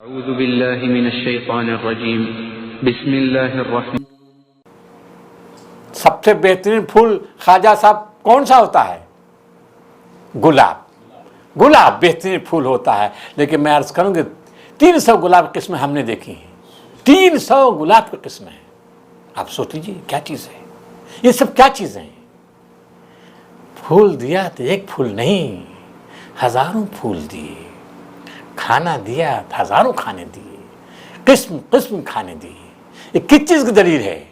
اعوذ باللہ من الشیطان الرجیم بسم اللہ الرحمن. سب سے بہترین پھول خواجہ صاحب کون سا ہوتا ہے؟ گلاب. گلاب بہترین پھول ہوتا ہے، لیکن میں عرض کروں گی 300 گلاب کی قسمیں ہم نے دیکھی ہیں. 300 گلاب کی قسمیں ہیں. آپ سوچ لیجیے کیا چیز ہے یہ سب، کیا چیزیں ہیں؟ پھول دیا تو ایک پھول نہیں، ہزاروں پھول دیے. کھانا دیا تو ہزاروں کھانے دیے، قسم قسم کھانے دیے. یہ کس چیز کی دلیل ہے؟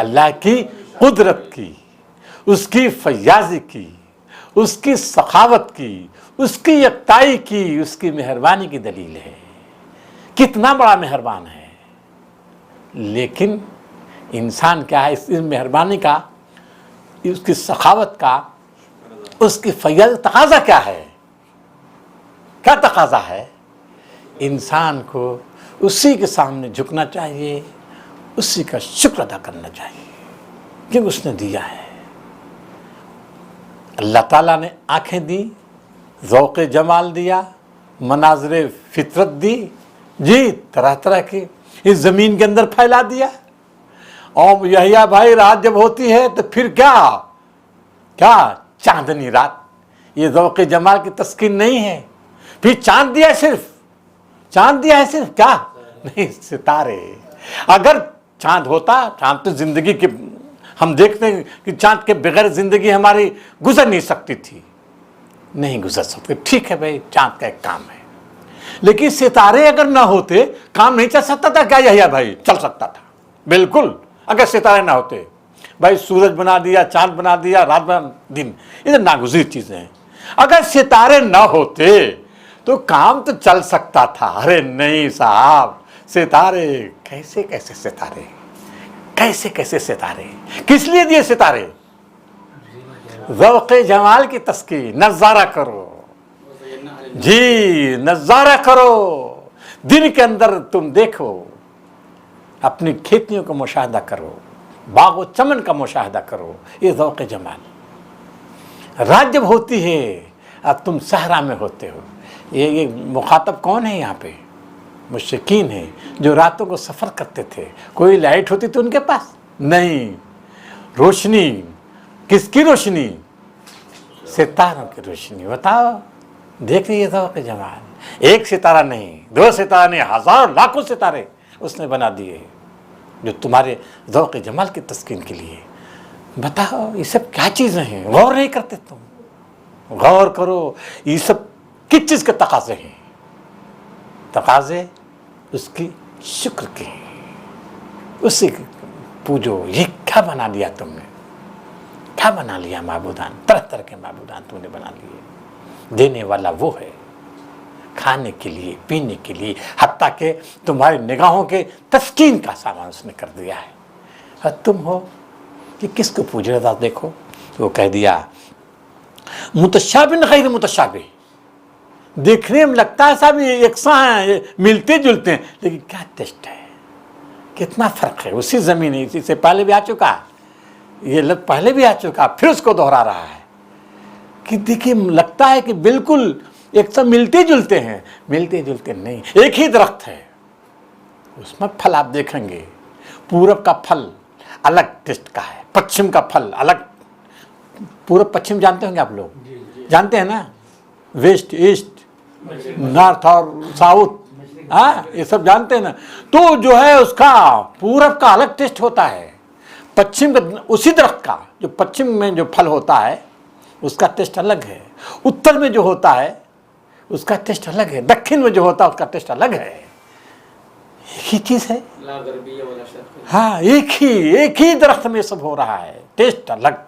اللہ کی قدرت کی، اس کی فیاضی کی، اس کی سخاوت کی، اس کی یکتائی کی، اس کی مہربانی کی دلیل ہے. کتنا بڑا مہربان ہے. لیکن انسان کیا ہے، اس مہربانی کا، اس کی سخاوت کا، اس کی فیاض تقاضا کیا ہے؟ کیا تقاضا ہے؟ انسان کو اسی کے سامنے جھکنا چاہیے، اسی کا شکر ادا کرنا چاہیے کہ اس نے دیا ہے. اللہ تعالیٰ نے آنکھیں دی، ذوق جمال دیا، مناظر فطرت دی، جی طرح طرح کی اس زمین کے اندر پھیلا دیا. اور یحییٰ بھائی رات جب ہوتی ہے تو پھر کیا چاندنی رات. یہ ذوق جمال کی تسکین نہیں ہے. پھر چاند دیا ہے صرف کیا نہیں، ستارے. اگر چاند ہوتا، چاند تو زندگی کے، ہم دیکھتے ہیں کہ چاند کے بغیر زندگی ہماری گزر نہیں سکتی تھی، نہیں گزر سکتی. ٹھیک ہے بھائی، چاند کا ایک کام ہے، لیکن ستارے اگر نہ ہوتے کام نہیں چل سکتا تھا کیا یحییٰ بھائی؟ چل سکتا تھا بالکل. اگر ستارے نہ ہوتے، بھائی سورج بنا دیا، چاند بنا دیا، رات بنا دن، یہ ناگزیر چیزیں ہیں. اگر ستارے نہ ہوتے تو کام تو چل سکتا تھا. ارے نہیں صاحب، ستارے کیسے ستارے، کیسے ستارے. کس لیے دیے ستارے؟ ذوق جمال کی تسکین. نظارہ کرو جی، نظارہ کرو. دن کے اندر تم دیکھو، اپنی کھیتیوں کا مشاہدہ کرو، باغ و چمن کا مشاہدہ کرو. یہ ذوق جمال. رات جب ہوتی ہے، اب تم صحرا میں ہوتے ہو. یہ مخاطب کون ہے یہاں پہ؟ مشرکین ہیں جو راتوں کو سفر کرتے تھے. کوئی لائٹ ہوتی تھی ان کے پاس؟ نہیں. روشنی کس کی روشنی؟ ستاروں کی روشنی. بتاؤ، دیکھ لیجیے ذوق جمال. ایک ستارہ نہیں، 2 ستارہ نہیں، ہزار لاکھوں ستارے اس نے بنا دیے جو تمہارے ذوق جمال کی تسکین کے لیے. بتاؤ یہ سب کیا چیزیں ہیں؟ غور نہیں کرتے تم؟ غور کرو. یہ سب کس چیز کے تقاضے ہیں؟ تقاضے اس کی شکر کے ہیں. اسی کی پوجو. یہ کیا بنا لیا تم نے؟ کیا بنا لیا معبودان؟ طرح طرح کے معبودان تم نے بنا لیے. دینے والا وہ ہے، کھانے کے لیے، پینے کے لیے، حتیٰ کہ تمہاری نگاہوں کے تسکین کا سامان اس نے کر دیا ہے. اور تم ہو کہ کس کو پوج رہے تھا؟ دیکھو وہ کہہ دیا متشابہ غیر متشابہ. دیکھنے میں لگتا ہے صاحب یہ یکساں ہیں، ملتے جلتے ہیں، لیکن کیا ٹیسٹ ہے، کتنا فرق ہے. اسی زمین ہے، اسی سے پہلے بھی آ چکا، یہ لفظ پہلے بھی آ چکا، پھر اس کو دہرا رہا ہے کہ دیکھیے لگتا ہے کہ بالکل یکساں ملتے جلتے ہیں. ملتے جلتے نہیں. ایک ہی درخت ہے، اس میں پھل آپ دیکھیں گے. پورب کا پھل الگ ٹیسٹ کا ہے، پچھم کا پھل الگ. پورب پچھم جانتے ہوں گے آپ لوگ؟ جانتے ہیں نا؟ ویسٹ ایسٹ، نارتھ اور ساؤتھ، ہاں یہ سب جانتے ہیں نا. تو جو ہے اس کا پورب کا الگ ٹیسٹ ہوتا ہے، پچھم کا اسی درخت کا جو پچھم میں جو پھل ہوتا ہے اس کا ٹیسٹ الگ ہے. اتر میں جو ہوتا ہے اس کا ٹیسٹ الگ ہے. دکھن میں جو ہوتا ہے اس کا ٹیسٹ الگ ہے. ایک ہی چیز ہے، ہاں ایک ہی درخت میں سب ہو رہا ہے. ٹیسٹ الگ،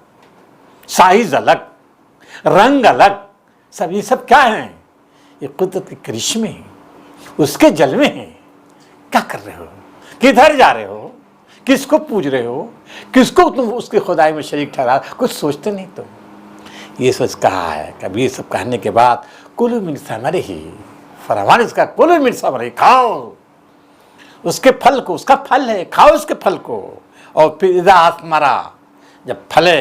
سائز الگ، رنگ الگ. سب یہ سب کیا ہیں؟ یہ قدرت کے کرشمے ہیں، اس کے جلوے ہیں. کیا کر رہے ہو؟ کدھر جا رہے ہو؟ کس کو پوج رہے ہو؟ کس کو تم اس کی خدائی میں شریک ٹھہرا؟ کچھ سوچتے نہیں تم. یہ سچ کہا ہے. کبھی یہ سب کہنے کے بعد کلوا من ثمرہ، فرمان اس کا کلوا من ثمرہ، کھاؤ اس کے پھل کو. اس کا پھل ہے، کھاؤ اس کے پھل کو. اور پھر اذا اثمر، جب پھلے،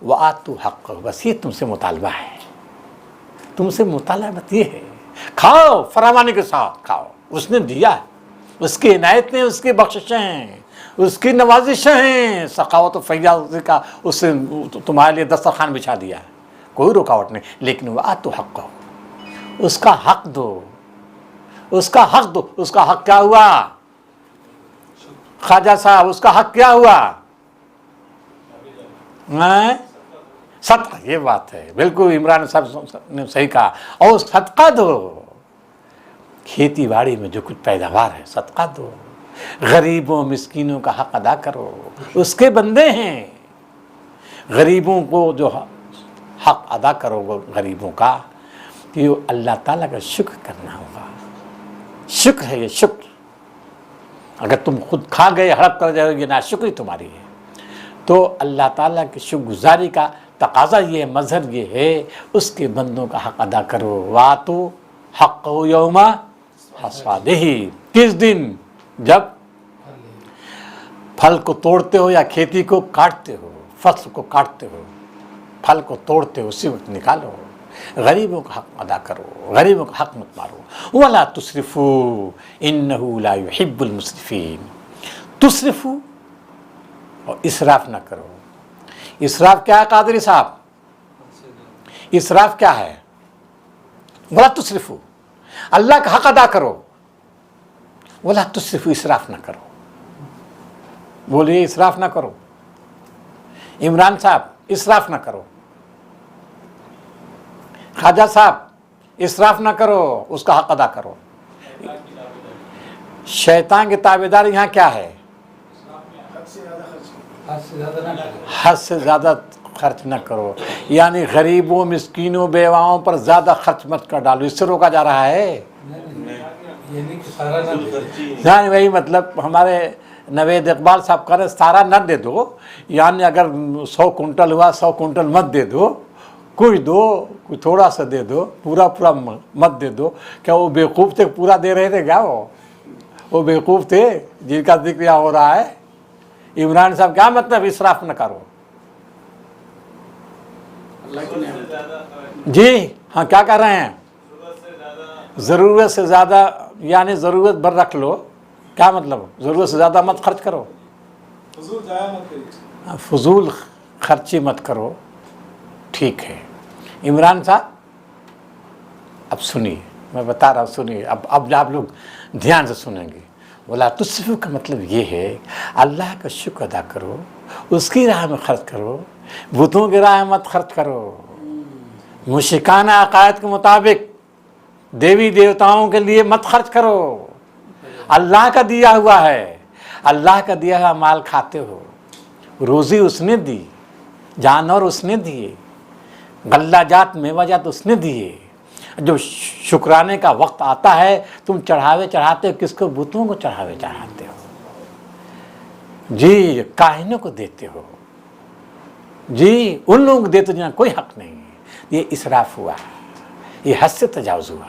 وآتوا حقہ، بس یہ تم سے مطالبہ ہے. تم سے مطالبہ یہ ہے، کھاؤ، فراوانی کے ساتھ کھاؤ. اس نے دیا، اس کی عنایتیں، اس کی بخششیں ہیں، اس کی نوازشیں ہیں، سخاوت و فیاض کا اس نے تمہارے لیے دسترخوان بچھا دیا ہے، کوئی رکاوٹ نہیں، لیکن وآتوا حقہ، اس کا حق دو، اس کا حق دو۔ اس کا حق کیا ہوا خواجہ صاحب؟ اس کا حق کیا ہوا؟ صدقہ، یہ بات ہے، بالکل عمران صاحب نے صحیح کہا، اور صدقہ دو، کھیتی باڑی میں جو کچھ پیداوار ہے صدقہ دو، غریبوں مسکینوں کا حق ادا کرو، اس کے بندے ہیں، غریبوں کو جو حق ادا کرو گے غریبوں کا، کہ اللہ تعالیٰ کا شکر کرنا ہوگا، شکر ہے یہ، شکر۔ اگر تم خود کھا گئے ہڑپ کر جاؤ گے، ناشکری تمہاری ہے، تو اللہ تعالیٰ کی شکر گزاری کا تقاضا یہ ہے، مظہر یہ ہے، اس کے بندوں کا حق ادا کرو۔ وَآتُوا حَقَّهُ یوم حصادہ، کس دن؟ جب پھل کو توڑتے ہو یا کھیتی کو کاٹتے ہو، فصل کو کاٹتے ہو، پھل کو توڑتے ہو، اسی وقت نکالو، غریبوں کا حق ادا کرو، غریبوں کا حق مت مارو۔ وَلَا تُسْرِفُوا إِنَّهُ لَا يُحِبُّ الْمُسْرِفِينَ، تسرفو، اور اسراف نہ کرو۔ اسراف کیا ہے قادری صاحب؟ اسراف کیا ہے؟ وَلَا تُسْرِفُوا، اللہ کا حق ادا کرو، وَلَا تُسْرِفُوا، اسراف نہ کرو۔ بولیے اسراف نہ کرو۔ عمران صاحب اسراف نہ کرو، خواجہ صاحب اسراف نہ کرو، اس کا حق ادا کرو۔ شیطان کے تابعدار یہاں کیا ہے؟ حد سے زیادہ خرچ نہ کرو، یعنی غریبوں مسکینوں بیواؤں پر زیادہ خرچ مت کر ڈالو، اس سے روکا جا رہا ہے۔ یعنی وہی مطلب ہمارے نوید اقبال صاحب کہہ رہے سارا نہ دے دو، یعنی اگر 100 کنٹل ہوا 100 کنٹل مت دے دو، کچھ دو، کچھ تھوڑا سا دے دو، پورا مت دے دو۔ کیا وہ بیوقوف تھے پورا دے رہے تھے کیا؟ وہ بیوقوف تھے جن کا ذکر یہاں ہو رہا ہے؟ عمران صاحب کیا مطلب اسراف نہ کرو؟ جی ہاں کیا کر رہے ہیں؟ ضرورت سے زیادہ، یعنی ضرورت بھر رکھ لو، کیا مطلب؟ ضرورت سے زیادہ مت خرچ کرو، فضول خرچی مت کرو، ٹھیک ہے۔ عمران صاحب اب سنیے، میں بتا رہا ہوں، سنیے، اب آپ لوگ دھیان سے سنیں گے۔ وَلَا تُسْرِفُوا کا مطلب یہ ہے اللہ کا شکر ادا کرو، اس کی راہ میں خرچ کرو، بتوں کی راہ میں مت خرچ کرو، مشرکانہ عقائد کے مطابق دیوی دیوتاؤں کے لیے مت خرچ کرو۔ اللہ کا دیا ہوا ہے، اللہ کا دیا ہوا مال کھاتے ہو، روزی اس نے دی، جانور اس نے دیے، غلہ جات میوہ جات اس نے دیے، جو شکرانے کا وقت آتا ہے تم چڑھاوے چڑھاتے ہو، کس کو؟ بتوں کو چڑھاوے چڑھاتے ہو، جی کاہنوں کو دیتے ہو، جی ان لوگوں کو دیتے ہو جنہاں کوئی حق نہیں ہے۔ یہ اسراف ہوا، یہ حد سے تجاوز ہوا۔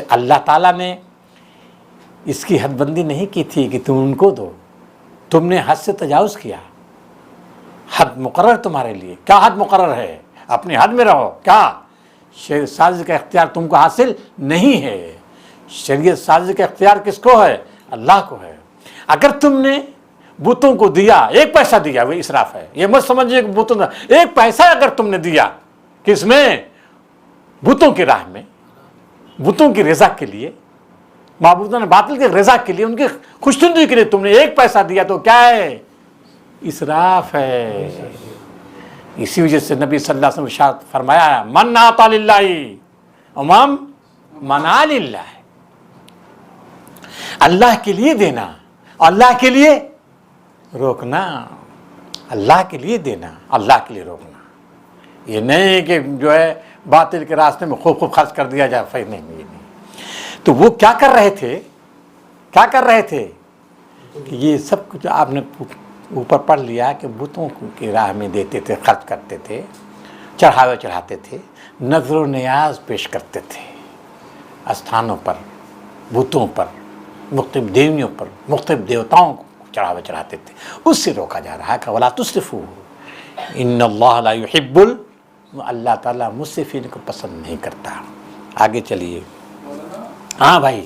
اللہ تعالیٰ نے اس کی حد بندی نہیں کی تھی کہ تم ان کو دو، تم نے حد سے تجاوز کیا۔ حد مقرر تمہارے لیے، کیا حد مقرر ہے؟ اپنی حد میں رہو۔ کیا؟ شریعت سازی کا اختیار تم کو حاصل نہیں ہے، شریعت سازی کا اختیار کس کو ہے؟ اللہ کو ہے۔ اگر تم نے بتوں کو دیا، 1 پیسہ دیا، وہ اسراف ہے، یہ مت سمجھئے کہ بتوں کا 1 پیسہ اگر تم نے دیا، کس میں؟ بتوں کی راہ میں، بتوں کی رضا کے لیے، معبودان باطل کی رضا کے لیے، ان کی خوشنودی کے لیے تم نے 1 پیسہ دیا، تو کیا ہے؟ اسراف ہے۔ اسی وجہ سے نبی صلی اللہ علیہ وسلم نے ارشاد فرمایا، من اعطى للہ امام منع للہ، اللہ کے لیے دینا، اللہ کے لیے روکنا، اللہ کے لیے دینا، اللہ کے لیے روکنا۔ یہ نہیں کہ جو ہے باطل کے راستے میں خوب خرچ کر دیا جائے، فائدہ نہیں، یہ نہیں۔ تو وہ کیا کر رہے تھے؟ کیا کر رہے تھے؟ کہ یہ سب کچھ آپ نے اوپر پڑھ لیا کہ بتوں کی راہ میں دیتے تھے، خرچ کرتے تھے، چڑھاوے چڑھاتے تھے، نذر و نیاز پیش کرتے تھے، استھانوں پر، بتوں پر، مختلف دیویوں پر، مختلف دیوتاؤں کو چڑھاوے چڑھاتے تھے۔ اس سے روکا جا رہا ہے کہ وَلَا تُسْرِفُوا إِنَّ اللَّهَ لَا يُحِبُّ، اللہ تعالیٰ مسرفین کو پسند نہیں کرتا۔ آگے چلیے۔ ہاں بھائی،